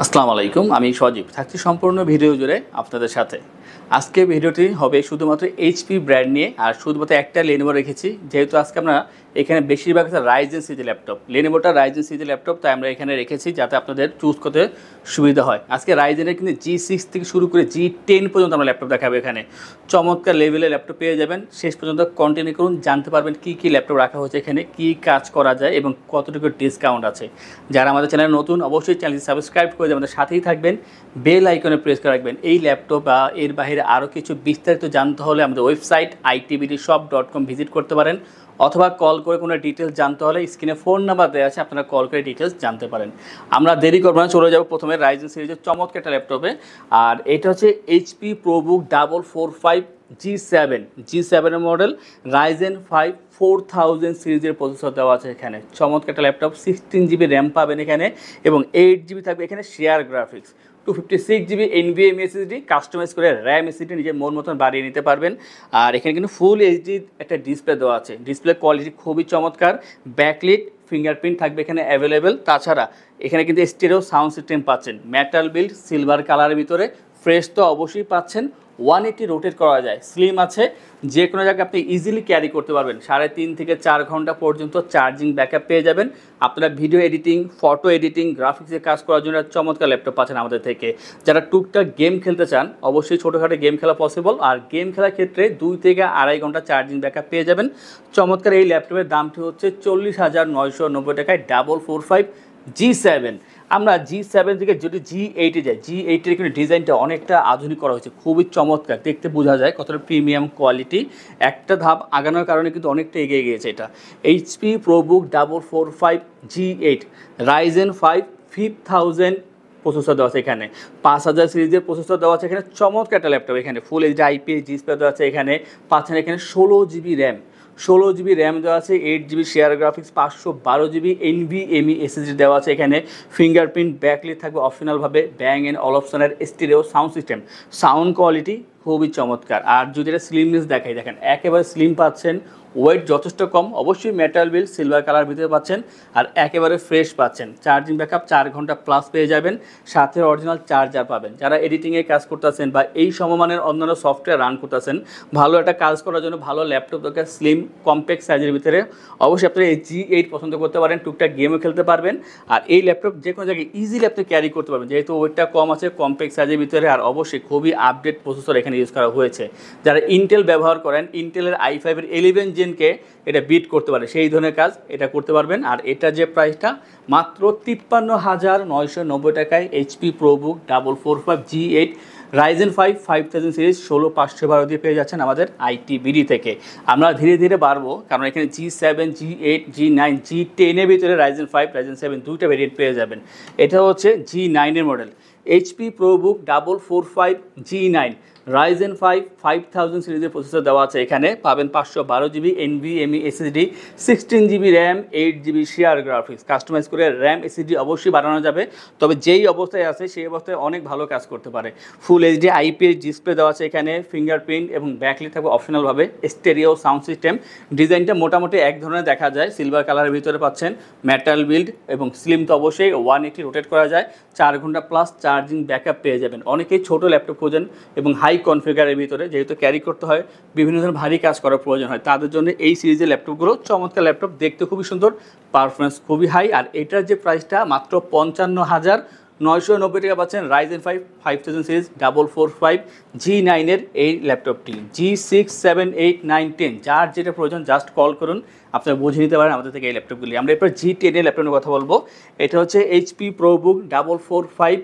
আসসালামু আলাইকুম, আমি সজীব থাকছি সম্পূর্ণ ভিডিও জুড়ে আপনাদের সাথে। আজকে ভিডিওটি হবে শুধুমাত্র এইচপি ব্র্যান্ড নিয়ে, আর শুধুমাত্র একটা লেনোভো রেখেছি, যেহেতু আজকে আমরা এখানে বেশিরভাগ আছে রাইজেন সিজি ল্যাপটপ। লেনোভোটা রাইজেন সিজি ল্যাপটপ, তাই আমরা এখানে রেখেছি যাতে আপনাদের চুজ করতে সুবিধা হয়। আজকে রাইজেনের কিন্তু G6 থেকে শুরু করে G10 পর্যন্ত আমরা ল্যাপটপ দেখাবো। এখানে চমৎকার লেভেলের ল্যাপটপ পেয়ে যাবেন। শেষ পর্যন্ত কন্টিনিউ করুন, জানতে পারবেন কী কী ল্যাপটপ রাখা হয়েছে, এখানে কী কাজ করা যায় এবং কতটুকু ডিসকাউন্ট আছে। যারা আমাদের চ্যানেল নতুন, অবশ্যই চ্যানেলটি সাবস্ক্রাইব করে আমাদের সাথেই থাকবেন, বেল আইকনে প্রেস করে রাখবেন। এই ল্যাপটপ বা এর বাইরে আরও কিছু বিস্তারিত জানতে হলে আমাদের ওয়েবসাইট itbdshop.com ভিজিট করতে পারেন, অথবা কল করে কোনো ডিটেলস জানতে হলে স্ক্রিনে ফোন নাম্বার দেওয়া আছে, আপনারা কল করে ডিটেলস জানতে পারেন। আমরা দেরি করবো না, চলে যাব প্রথমে রাইজেন সিরিজের চমৎকার একটা ল্যাপটপে। আর এটা হচ্ছে HP ProBook 445 G7 model, Ryzen 5 4000 সিরিজের প্রসেসর দেওয়া আছে এখানে। চমৎকার একটা ল্যাপটপ, 16GB র্যাম পাবেন এখানে এবং 8GB থাকবে এখানে share graphics. 256GB NVMe SSD, customise করে র্যাম SSD নিজের মন মতন বাড়িয়ে নিতে পারবেন। আর এখানে কিন্তু ফুল HD একটা ডিসপ্লে দেওয়া আছে, ডিসপ্লে কোয়ালিটি খুবই চমৎকার। ব্যাকলিট ফিঙ্গারপ্রিন্ট থাকবে এখানে অ্যাভেলেবেল। তাছাড়া এখানে কিন্তু স্টেরিও সাউন্ড সিস্টেম পাচ্ছেন, মেটাল বিল্ড সিলভার কালারের ভিতরে। ফ্রেশ তো অবশ্যই পাচ্ছেন, 180 রোটেট করা যায়, স্লিম আছে, যে কোনো জায়গায় আপনি ইজিলি ক্যারি করতে পারবেন। 3.5 থেকে 4 ঘন্টা পর্যন্ত চার্জিং ব্যাকআপ পেয়ে যাবেন। আপনারা ভিডিও এডিটিং, ফটো এডিটিং, গ্রাফিক্সের কাজ করার জন্য চমৎকার ল্যাপটপ পাচ্ছেন আমাদের থেকে। যারা টুকটাক গেম খেলতে চান, অবশ্যই ছোটোখাটো গেম খেলা পসিবল, আর গেম খেলার ক্ষেত্রে 2 থেকে 2.5 ঘন্টা চার্জিং ব্যাকআপ পেয়ে যাবেন। চমৎকার এই ল্যাপটপের দামটি হচ্ছে 40,990 টাকায় 445 G7। আমরা G7 থেকে যদি G8-এ যাই, G8-এর কিন্তু ডিজাইনটা অনেকটা আধুনিক করা হয়েছে, খুবই চমৎকার, দেখতে বোঝা যায় কতটা প্রিমিয়াম কোয়ালিটি। একটা ধাপ আগানোর কারণে কিন্তু অনেকটা এগিয়ে গিয়েছে এটা। HP ProBook 445 G8 Ryzen 5 5000 processor দেওয়া আছে এখানে। 5000 সিরিজের প্রসেসর দেওয়া আছে এখানে। চমৎকার একটা ল্যাপটপ, এখানে ফুল HD IPS ডিসপ্লে দেওয়া আছে এখানে। পাচ্ছেন এখানে 16GB র্যাম, 16GB র্যাম দেওয়া আছে, 8GB share graphics, 512GB NVMe SSD দেওয়া আছে এখানে। ফিঙ্গারপ্রিন্ট ব্যাকলিট থাকবে অপশনালভাবে, ব্যাং অ্যান্ড অলপশনের stereo sound system, sound quality খুবই চমৎকার। আর যদি এটা স্লিমনেস দেখাই, দেখেন একেবারে স্লিম পাচ্ছেন, ওয়েট যথেষ্ট কম, অবশ্যই মেটাল বিল্ড সিলভার কালার ভিতরে পাচ্ছেন, আর একেবারে ফ্রেশ পাচ্ছেন। চার্জিং ব্যাকআপ 4 ঘন্টা প্লাস পেয়ে যাবেন, সাথে অরিজিনাল চার্জার পাবেন। যারা এডিটিংয়ে কাজ করতেছেন বা এই সমমানের অন্যান্য সফটওয়্যার রান করতেছেন, ভালো একটা কাজ করার জন্য ভালো ল্যাপটপ দরকার, স্লিম কম্প্যাক্ট সাইজের ভিতরে, অবশ্যই আপনারা এই G8 পছন্দ করতে পারেন। টুকটাক গেমও খেলতে পারবেন, আর এই ল্যাপটপ যে কোনো জায়গায় ইজিলি আপনি ক্যারি করতে পারবেন, যেহেতু ওয়েটটা কম আছে, কম্প্যাক্ট সাইজের ভিতরে, আর অবশ্যই খুবই আপডেট প্রসেসর এখানে ইউজ করা হয়েছে। যারা ইন্টেল ব্যবহার করেন, ইন্টেলের i5-এর 11 জেনকে এটা বিট করতে পারে, সেই ধরনের কাজ এটা করতে পারবেন। আর এটা যে প্রাইসটা মাত্র 53,990 টাকায় HP ProBook 445 G8 Ryzen 5 5000 series 16512 দিয়ে পেয়ে যাচ্ছেন আমাদের ITBD থেকে। আমরা ধীরে ধীরে বাড়বো, কারণ এখানে G7, G8, G9, G10-এর ভিতরে রাইজেন 5 রাইজেন 7 দুইটা ভেরিয়েন্ট পেয়ে যাবেন। এটা হচ্ছে G9-এর model, HP ProBook 445 G9 Ryzen 5 5000 সিরিজের প্রসেসর দেওয়া আছে এখানে। পাবেন 512GB NVMe SSD, 16GB RAM, 8GB share graphics. Customise করে র্যাম SSD অবশ্যই বাড়ানো যাবে, তবে যেই অবস্থায় আছে সেই অবস্থায় অনেক ভালো কাজ করতে পারে। ফুল HD IPS ডিসপ্লে দেওয়া আছে এখানে, ফিঙ্গারপ্রিন্ট এবং ব্যাকলিট থাকবে অপশনালভাবে, স্টেরিও সাউন্ড সিস্টেম। ডিজাইনটা মোটামুটি এক ধরনের দেখা যায়, সিলভার কালারের ভিতরে পাচ্ছেন, মেটাল বিল্ড এবং স্লিম তো অবশ্যই, 180 রোটেট করা যায়, 4 ঘন্টা প্লাস চার্জিং ব্যাকআপ পেয়ে যাবেন। অনেকেই ছোটো ল্যাপটপ খোঁজেন এবং হাই কনফিগারের ভিতরে, যেহেতু ক্যারি করতে হয়, বিভিন্ন ধরনের ভারী কাজ করার প্রয়োজন হয়, তাদের জন্য এই সিরিজের ল্যাপটপগুলো চমৎকার ল্যাপটপ, দেখতে খুবই সুন্দর, পারফরমেন্স খুবই হাই। আর এটার যে প্রাইসটা মাত্র 55,990 টাকা পাচ্ছেন রাইজেন 5 5000 সিরিজ 445 G9-এর এই ল্যাপটপটি। G6, 7, 8, 9, 10 যার যেটা প্রয়োজন জাস্ট কল করুন, আপনারা বুঝে নিতে পারেন আমাদের থেকে এই ল্যাপটপগুলি। আমরা এরপর G10-এর ল্যাপটপের কথা বলবো। এটা হচ্ছে HP ProBook 445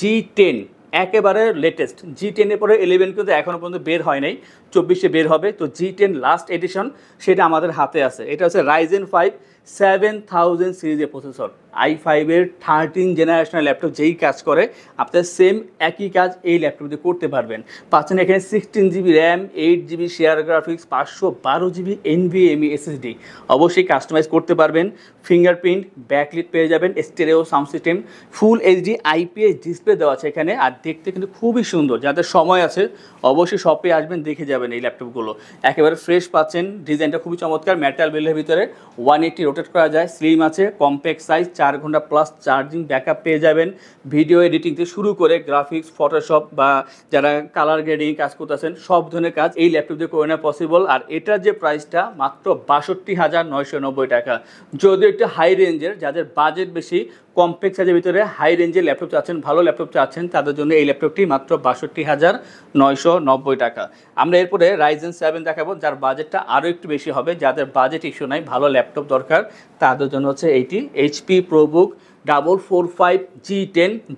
G10, একেবারে লেটেস্ট। G10-এর পরে 11 কিন্তু এখনও পর্যন্ত বের হয় নাই, 24-এ বের হবে। তো G10 লাস্ট এডিশন, সেটা আমাদের হাতে আছে। এটা হচ্ছে রাইজেন 5 7000 সিরিজের প্রসেসর, i5-এর 13 জেনারেশনের ল্যাপটপ যেই কাজ করে, আপনার সেম একই কাজ এই ল্যাপটপ দিয়ে করতে পারবেন। পাচ্ছেন এখানে 16GB RAM, 8GB share graphics, 512GB NVMe SSD, অবশ্যই কাস্টমাইজ করতে পারবেন। ফিঙ্গারপ্রিন্ট ব্যাকলিট পেয়ে যাবেন, স্টেরিও সাউন্ড সিস্টেম, ফুল HD IPS ডিসপ্লে দেওয়া আছে এখানে। আর দেখতে কিন্তু খুবই সুন্দর, যাদের সময় আছে অবশ্যই শপে আসবেন, দেখে যাবেন এই ল্যাপটপগুলো। একেবারে ফ্রেশ পাচ্ছেন, ডিজাইনটা খুবই চমৎকার, মেটাল বিল্ডের ভিতরে, 180 রোটেট করা যায়, স্লিম আছে, কম্প্যাক্ট সাইজ, 4 ঘন্টা প্লাস চার্জিং ব্যাকআপ পেয়ে যাবেন। ভিডিও এডিটিং থেকে শুরু করে গ্রাফিক্স, ফটোশপ বা যারা কালার গ্রেডিং কাজ করতেছেন সব ধরনের কাজ এই ল্যাপটপ দিয়ে করে নেওয়া পসিবল। আর এটার যে প্রাইসটা মাত্র 62,990 টাকা। যদিও একটু হাই রেঞ্জের, যাদের বাজেট বেশি, কম্প্যাক্ট সাইজের ভিতরে হাই রেঞ্জের ল্যাপটপ চাচ্ছেন, ভালো ল্যাপটপ চাচ্ছেন, তাদের জন্য এই ল্যাপটপটি মাত্র 62,990 টাকা। আমরা এরপরে Ryzen 7 দেখাবো, যার বাজেটটা আরও একটু বেশি হবে। যাদের বাজেট ইস্যু নাই, ভালো ল্যাপটপ দরকার, তাদের জন্য হচ্ছে এইটি HP ProBook 445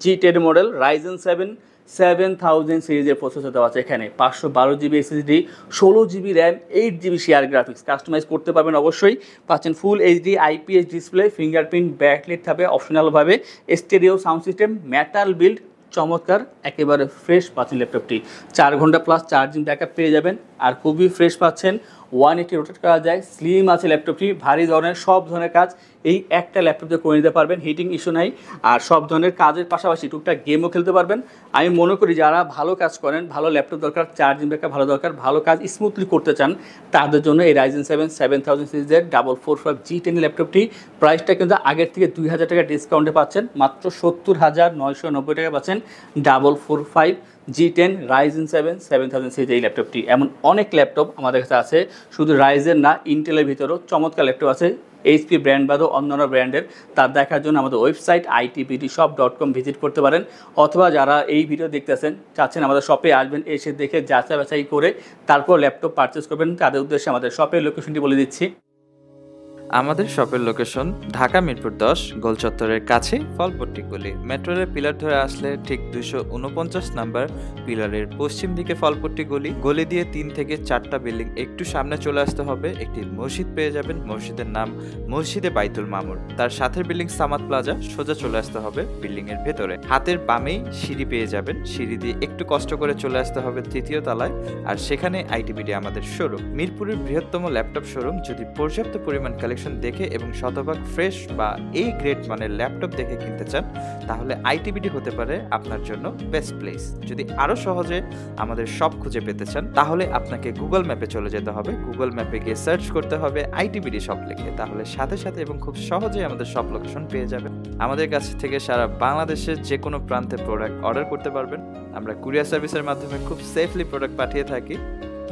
G10 model Ryzen 7 7000 সিরিজের প্রসেসর দেওয়া আছে এখানে। 512 GB SSD, 16 GB RAM, 8 GB share graphics, customise করতে পারবেন অবশ্যই। পাচ্ছেন full HD IPS display, fingerprint backlight থাকবে অপশনালভাবে, stereo sound system, metal build, চমৎকার একেবারে ফ্রেশ পাচ্ছেন ল্যাপটপটি। 4 ঘন্টা প্লাস চার্জিং ব্যাকআপ পেয়ে যাবেন, আর খুবই ফ্রেশ পাচ্ছেন। 180 রোটেট করা যায়, স্লিম আছে ল্যাপটপটি, ভারী ধরনের সব ধরনের কাজ এই একটা ল্যাপটপ দিয়ে করে নিতে পারবেন, হিটিং ইস্যু নাই। আর সব ধরনের কাজের পাশাপাশি টুকটাক গেমও খেলতে পারবেন। আমি মনে করি যারা ভালো কাজ করেন, ভালো ল্যাপটপ দরকার, চার্জিং ব্যাকআপ ভালো দরকার, ভালো কাজ স্মুথলি করতে চান, তাদের জন্য এই Ryzen 7 7000 সিরিজের 445 G10 ল্যাপটপটি প্রাইসটা কিন্তু আগের থেকে 2000 টাকা ডিসকাউন্টে পাচ্ছেন, মাত্র 70,990 টাকা পাচ্ছেন 445 G10 Ryzen 7 7000 সিরিজ এই ল্যাপটপটি। এমন অনেক ল্যাপটপ আমাদের কাছে আছে, শুধু রাইজেন না, ইন্টেলের ভিতরেও চমৎকার ল্যাপটপ আছে, HP ব্র্যান্ড বাদও অন্যান্য ব্র্যান্ডের। তার দেখার জন্য আমাদের ওয়েবসাইট itbdshop.com ভিজিট করতে পারেন, অথবা যারা এই ভিডিও দেখতেছেন চাচ্ছেন আমাদের শপে আসবেন, এসে দেখে যাচাই বাছাই করে তারপর ল্যাপটপ পারচেস করবেন, তাদের উদ্দেশ্যে আমাদের শপের লোকেশনটি বলে দিচ্ছি। আমাদের শপের লোকেশন ঢাকা মিরপুর 10 গোল চত্বরের কাছে ফলপট্টি গলি। মেট্রো রেল পিলার ধরে আসলে ঠিক 249 নাম্বার পিলারের পশ্চিম দিকে ফলপট্টি গলি। গলি দিয়ে 3 থেকে 4টা বিল্ডিং একটু সামনে চলে আসতে হবে, একটি মসজিদ পেয়ে যাবেন, মসজিদের নাম মসজিদে বাইতুল মামুর। তার সাথের বিল্ডিং সামাদ প্লাজা, সোজা চলে আসতে হবে বিল্ডিং এর ভেতরে। হাতের বামেই সিঁড়ি পেয়ে যাবেন, সিঁড়ি দিয়ে একটু কষ্ট করে চলে আসতে হবে 3য় তলায়, আর সেখানে ITBD আমাদের শোরুম। মিরপুরের বৃহত্তম ল্যাপটপ শোরুম। যদি পর্যাপ্ত পরিমাণ কালেকশন দেখে এবং শতভাগ ফ্রেশ বা এই গ্রেড মানের ল্যাপটপ দেখে কিনতে চান, তাহলে ITBD হতে পারে আপনার জন্য বেস্ট প্লেস। যদি আরো সহজে আমাদের শপ খুঁজে পেতে চান, তাহলে আপনাকে গুগল ম্যাপে চলে যেতে হবে। গুগল ম্যাপে গিয়ে সার্চ করতে হবে ITBD শপ লিখে, তাহলে সাথে সাথে এবং খুব সহজেই আমাদের শপ লোকেশন পেয়ে যাবেন। আমাদের কাছ থেকে সারা বাংলাদেশের যে কোনো প্রান্তে প্রোডাক্ট অর্ডার করতে পারবেন। আমরা কুরিয়ার সার্ভিসের মাধ্যমে খুব সেফলি প্রোডাক্ট পাঠিয়ে থাকি।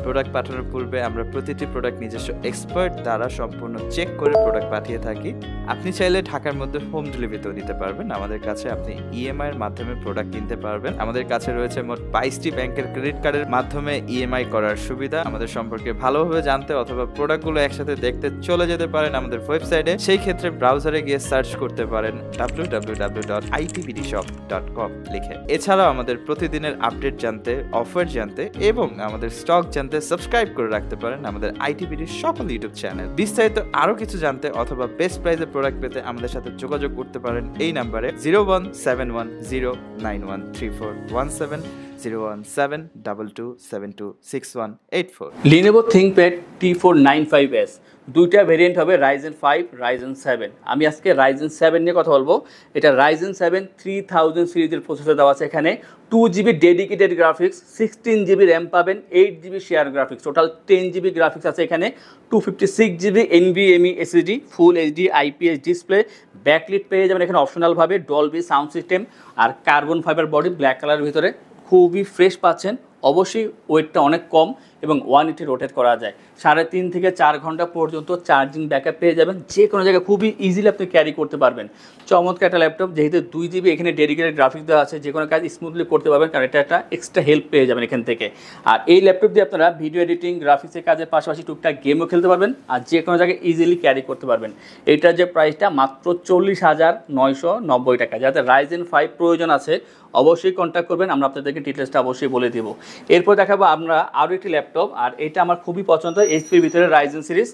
প্রোডাক্ট পাঠানোর পূর্বে আমরা প্রতিটি প্রোডাক্ট নিজস্ব এক্সপার্ট দ্বারা সম্পূর্ণ চেক করে প্রোডাক্ট পাঠিয়ে থাকি। আপনি চাইলে ঢাকার মধ্যে হোম ডেলিভারিতেও দিতে পারবেন। আমাদের কাছে আপনি EMI এর মাধ্যমে প্রোডাক্ট কিনতে পারবেন। আমাদের কাছে রয়েছে মোট 22টি ব্যাংকের ক্রেডিট কার্ডের মাধ্যমে EMI করার সুবিধা। আমাদের সম্পর্কে ভালোভাবে জানতে অথবা প্রোডাক্টগুলো একসাথে দেখতে চলে যেতে পারেন আমাদের ওয়েবসাইটে। সেই ক্ষেত্রে ব্রাউজারে গিয়ে সার্চ করতে পারেন www.itbdshop.com লিখে। এছাড়াও আমাদের প্রতিদিনের আপডেট জানতে, অফার জানতে এবং আমাদের স্টক জানতে সাবস্ক্রাইব করে রাখতে পারেন আমাদের ITBD সকল ইউটিউব চ্যানেল। বিস্তারিত আরো কিছু জানতে অথবা বেস্ট প্রাইসে প্রোডাক্ট পেতে আমাদের সাথে যোগাযোগ করতে পারেন এই নাম্বারে 01710913417 01722726184। Lenovo ThinkPad T495S, দুইটা ভেরিয়েন্ট হবে, Ryzen 5 Ryzen 7। আমি আজকে Ryzen 7 নিয়ে কথা বলবো। এটা Ryzen 7 3000 সিরিজের প্রসেসর দেওয়া আছে এখানে। 2 GB dedicated graphics, 16 GB RAM পাবেন, 8 GB share graphics, total 10 GB graphics আছে এখানে। 256 GB NVMe SSD, ফুল HD IPS ডিসপ্লে, ব্যাকলিট পেয়ে যাবেন এখানে অপশনালভাবে, ডলবি সাউন্ড সিস্টেম, আর কার্বন ফাইবার বডি ব্ল্যাক কালারের ভিতরে। খুবই ফ্রেশ পাচ্ছেন, অবশ্যই ওয়েটটা অনেক কম এবং 180 রোটেট করা যায়। 3.5 থেকে 4 ঘন্টা পর্যন্ত চার্জিং ব্যাকআপ পেয়ে যাবেন, যে কোনো জায়গায় খুবই ইজিলি আপনি ক্যারি করতে পারবেন। চমৎকার একটা ল্যাপটপ, যেহেতু 2 GB এখানে ডেডিকেটেড গ্রাফিক্স দেওয়া আছে, যে কোনো কাজ স্মুথলি করতে পারবেন, কারণ এটা একটা এক্সট্রা হেল্প পেয়ে যাবেন এখান থেকে। আর এই ল্যাপটপ দিয়ে আপনারা ভিডিও এডিটিং, গ্রাফিক্সের কাজের পাশাপাশি টুকটাক গেমও খেলতে পারবেন, আর যে কোনো জায়গায় ইজিলি ক্যারি করতে পারবেন। এটার যে প্রাইসটা মাত্র 40,990 টাকা। যাতে Ryzen 5 প্রয়োজন আছে অবশ্যই কন্ট্যাক্ট করবেন, আমরা আপনাদেরকে ডিটেলসটা অবশ্যই বলে দেবো। এরপর দেখাবো আমরা আরও একটি ল্যাপটপ, আর এটা আমার খুবই পছন্দ, HPর ভিতরে Ryzen series,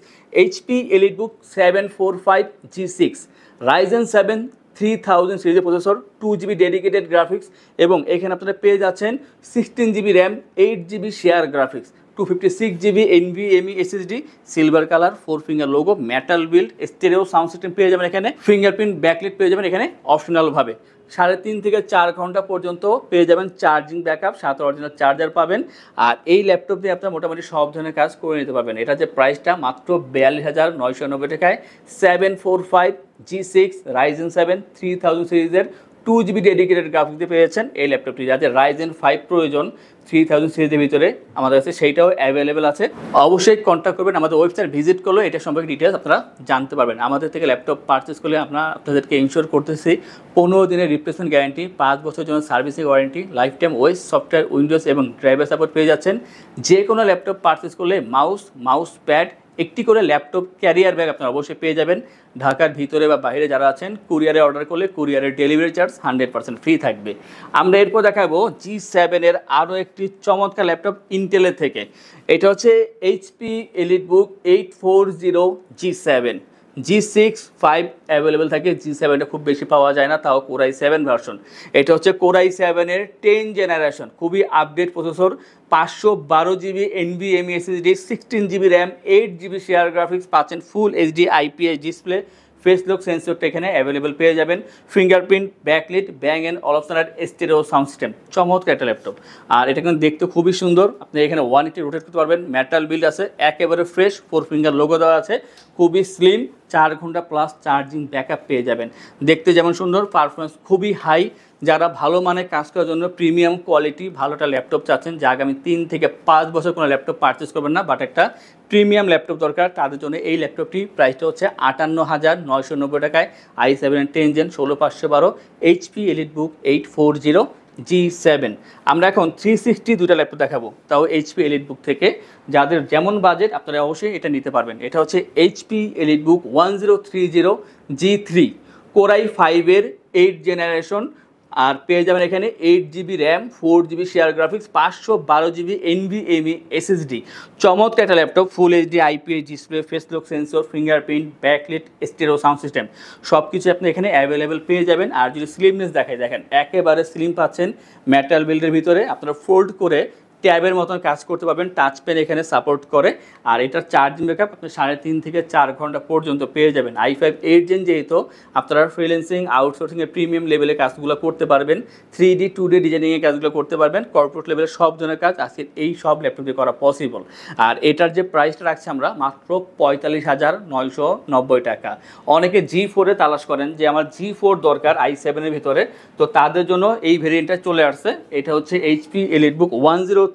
HP EliteBook 745 G6, Ryzen 7 3000 সিরিজের প্রসেসর, 2 GB ডেডিকেটেড গ্রাফিক্স, এবং এখানে আপনারা পেয়ে যাচ্ছেন 16 GB RAM, 8 GB share graphics, 256 GB NVMe SSD, silver colour, 4 finger logo, metal build, stereo sound system পেয়ে যাবেন এখানে, ফিঙ্গারপ্রিন্ট ব্যাকলিট পেয়ে যাবেন এখানে অপশনালভাবে। 3.5 থেকে 4 ঘন্টা পর্যন্ত পেয়ে যাবেন চার্জিং ব্যাকআপ, সাথে অরিজিনাল চার্জার পাবেন। আর এই ল্যাপটপ দিয়ে আপনারা মোটামুটি সব ধরনের কাজ করে নিতে পারবেন। এটা যে প্রাইসটা মাত্র 42,990 টাকায় 745 G6 Ryzen 7 3000 সিরিজের 2GB ডেডিকেটেড গ্রাফিক্স দিয়ে পেয়েছেন এই ল্যাপটপটি। যাদের Ryzen 5 প্রয়োজন 3000 সিরিজের ভিতরে আমাদের কাছে সেইটাও অ্যাভেলেবেল আছে। অবশ্যই কন্ট্যাক্ট করবেন, আমাদের ওয়েবসাইট ভিজিট করলে এটা সম্পর্কে ডিটেলস আপনারা জানতে পারবেন। আমাদের থেকে ল্যাপটপ পারচেস করলে আমরা আপনাদেরকে ইনশিওর করতেছি 15 দিনের রিপ্লেসমেন্ট গ্যারান্টি, 5 বছরের জন্য servicing warranty, life time OS software, Windows এবং ড্রাইভার সাপোর্ট পেয়ে যাচ্ছেন। যে কোনো ল্যাপটপ পারচেস করলে মাউস প্যাড, একটি করে ল্যাপটপ ক্যারিয়ার ব্যাগ আপনারা অবশ্যই পেয়ে যাবেন। ঢাকার ভিতরে বা বাইরে যারা আছেন কুরিয়ারে অর্ডার করলে কুরিয়ারের ডেলিভারি চার্জ 100% ফ্রি থাকবে। আমরা এরপর দেখাবো G7 এর আরও একটি চমৎকার ল্যাপটপ ইন্টেলের থেকে। এটা হচ্ছে HP EliteBook 840 G7। G6 5 available থাকে, G7টা খুব বেশি পাওয়া যায় না, তাও Core i7 ভার্সন। এটা হচ্ছে Core i7 এর 10 জেনারেশন, খুবই update processor, 512GB NVMe SSD, 16GB RAM, 8GB share graphics পাচ্ছেন, full HD IPS display, face lock সেন্সরটা এখানে অ্যাভেলেবেল পেয়ে যাবেন, fingerprint, backlit, Bang and Olufsen আর স্টেরিও সাউন্ড সিস্টেম। চমৎকার একটা ল্যাপটপ। আর এটা কিন্তু দেখতে খুবই সুন্দর, আপনি এখানে 180 রোটেট করতে পারবেন, মেটাল বিল্ড আছে, একেবারে ফ্রেশ, 4 ফিঙ্গার লোগো দেওয়া আছে, খুবই স্লিম, 4 ঘন্টা প্লাস চার্জিং ব্যাকআপ পেয়ে যাবেন। দেখতে যেমন সুন্দর, পারফরমেন্স খুবই হাই। যারা ভালো মানের কাজ করার জন্য প্রিমিয়াম কোয়ালিটি ভালোটা ল্যাপটপ চাচ্ছেন, যা আগামী 3 থেকে 5 বছর কোনো ল্যাপটপ পারচেস করবেন না, বাট একটা প্রিমিয়াম ল্যাপটপ দরকার, তাদের জন্য এই ল্যাপটপটি প্রাইসটা হচ্ছে 58,990 টাকায়, i7 10 gen 16512 HP EliteBook 840 G7। আমরা এখন 360 দুইটা ল্যাপটপ দেখাবো, তাও এইচপি এলিটবুক থেকে। যাদের যেমন বাজেট আপনারা অবশ্যই এটা নিতে পারবেন। এটা হচ্ছে HP EliteBook 1030 G3 Core i5 এর 8 জেনারেশন। আর পেয়ে যাবেন এখানে 8GB RAM, 4GB share graphics, 512GB NVMe SSD। চমৎকার একটা ল্যাপটপ, ফুল HD IPS display, face lock sensor, fingerprint, backlit, stereo sound system, সব কিছু আপনি এখানে অ্যাভেলেবেল পেয়ে যাবেন। আর যদি স্লিমনেস দেখায়, দেখেন একেবারে স্লিম পাচ্ছেন, মেটাল বিল্ডের ভিতরে আপনারা ফোল্ড করে ট্যাবের মতন কাজ করতে পারবেন, টাচ পেন এখানে সাপোর্ট করে। আর এটার চার্জিং ব্যাকআপ আপনি 3.5 থেকে 4 ঘন্টা পর্যন্ত পেয়ে যাবেন। i5 8 জেন যেহেতু আপনারা ফ্রিল্যান্সিং, আউটসোর্সিংয়ের প্রিমিয়াম লেভেলে কাজগুলো করতে পারবেন, 3D 2D ডিজাইনিংয়ের কাজগুলো করতে পারবেন, কর্পোরেট লেভেলের সব ধরনের কাজ আজকে এই সব ল্যাপটপ দিয়ে করা পসিবল। আর এটার যে প্রাইসটা রাখছি আমরা মাত্র 45,990 টাকা। অনেকে G4 এ তালাশ করেন যে আমার G4 দরকার i7 এর ভিতরে, তো তাদের জন্য এই ভেরিয়েন্টটা চলে আসছে। এটা হচ্ছে HP EliteBook 1030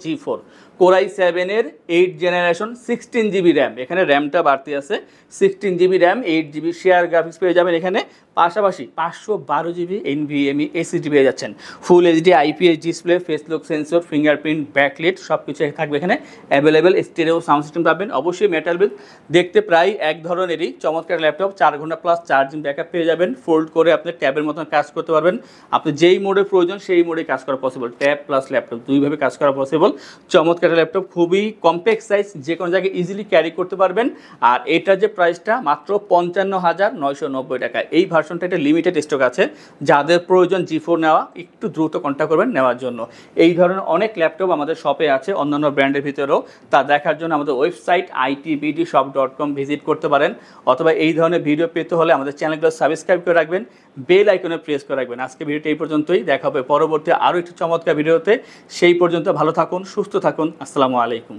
G4 Core i7 এর 8 জেনারেশন, 16GB র্যাম, এখানে র্যামটা বাড়তি আছে, 16GB RAM, 8GB share graphics পেয়ে যাবেন এখানে, পাশাপাশি 512GB NVMe SSD পেয়ে যাচ্ছেন, ফুল HD IPS display, face lock sensor, fingerprint, backlit সব কিছু থাকবে এখানে অ্যাভেলেবেল, স্টেরিও সাউন্ড সিস্টেম পাবেন, অবশ্যই মেটাল বিল্ড। দেখতে প্রায় এক ধরনেরই চমৎকার ল্যাপটপ, 4 ঘন্টা প্লাস চার্জিং ব্যাকআপ পেয়ে যাবেন, ফোল্ড করে আপনি ট্যাবের মতন কাজ করতে পারবেন, আপনি যেই মোডে প্রয়োজন সেই মোডে কাজ করা পসিবল, ট্যাব প্লাস ল্যাপটপ দুইভাবে কাজ করা পসিবল। চমৎকার ল্যাপটপ, খুবই কম্প্যাক্ট সাইজ, যে কোনো জায়গায় ইজিলি ক্যারি করতে পারবেন। আর এটার যে প্রাইসটা মাত্র 55,990 টাকা। এই ভার্সনটা একটা লিমিটেড স্টক আছে, যাদের প্রয়োজন G4 নেওয়া একটু দ্রুত কন্ট্যাক্ট করবেন নেওয়ার জন্য। এই ধরনের অনেক ল্যাপটপ আমাদের শপে আছে, অন্যান্য ব্র্যান্ডের ভিতরেও, তা দেখার জন্য আমাদের ওয়েবসাইট itbdshop.com ভিজিট করতে পারেন, অথবা এই ধরনের ভিডিও পেতে হলে আমাদের চ্যানেলগুলো সাবস্ক্রাইব করে রাখবেন, বেল আইকনে প্রেস করে রাখবেন। আজকে ভিডিওটা এই পর্যন্তই, দেখা হবে পরবর্তী আরও একটি চমৎকার ভিডিওতে। সেই পর্যন্ত ভালো থাকুন, সুস্থ থাকুন, আসসালামু আলাইকুম।